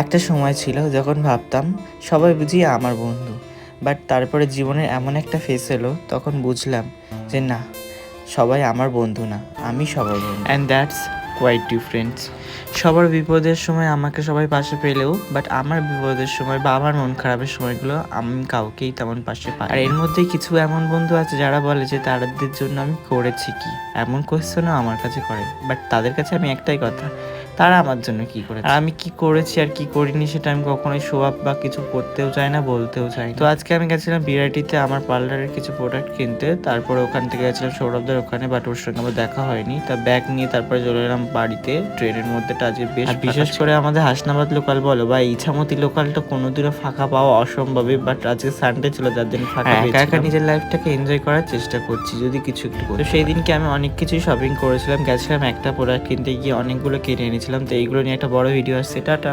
একটা সময় ছিল যখন ভাবতাম সবাই বুঝি আমার বন্ধু, বাট তারপরে জীবনের এমন একটা ফেস এলো তখন বুঝলাম যে না, সবাই আমার বন্ধু না, আমি সবার বন্ধু। And that's quite difference. সবার বিপদের সময় আমাকে সবাই পাশে পেলেও বাট আমার বিপদের সময় বা আমার মন খারাপের সময়গুলো আমি কাউকেই তেমন পাশে পাই। আর এর মধ্যেই কিছু এমন বন্ধু আছে যারা বলে যে তাদের জন্য আমি করেছি কি, এমন কোয়েশ্চেনও আমার কাছে করে। বাট তাদের কাছে আমি একটাই কথা, তারা আমার জন্য কি করেছে, আর আমি কি করেছি আর কি করিনি সেটা আমি কখনোই শো আপ বা কিছু করতেও চাই না, বলতেও চাই না। তো আজকে আমি গেছিলাম বিআরটিতে আমার পার্লারের কিছু প্রোডাক্ট কিনতে, তারপরে ওখান থেকে গেছিলাম সৌরভদের ওখানে, বাট ওর সঙ্গে আমার দেখা হয়নি। তা ব্যাগ নিয়ে তারপরে চলে এলাম বাড়িতে। ট্রেনের মধ্যে আজকে বেশ, বিশেষ করে আমাদের হাসনাবাদ লোকাল বলো বা ইছামতি লোকালটা কোনোদিনও ফাঁকা পাওয়া অসম্ভবই, বাট আজকে সানডে ছিল যার দিন ফাঁকা একা একা নিজের লাইফটাকে এনজয় করার চেষ্টা করছি যদি কিছু একটু করি। তো সেই দিনকে আমি অনেক কিছুই শপিং করেছিলাম, গেছিলাম একটা প্রোডাক্ট কিনতে গিয়ে অনেকগুলো কিনে এনেছিলাম। তো এইগুলো নিয়ে একটা বড় ভিডিও আসছে, টাটা।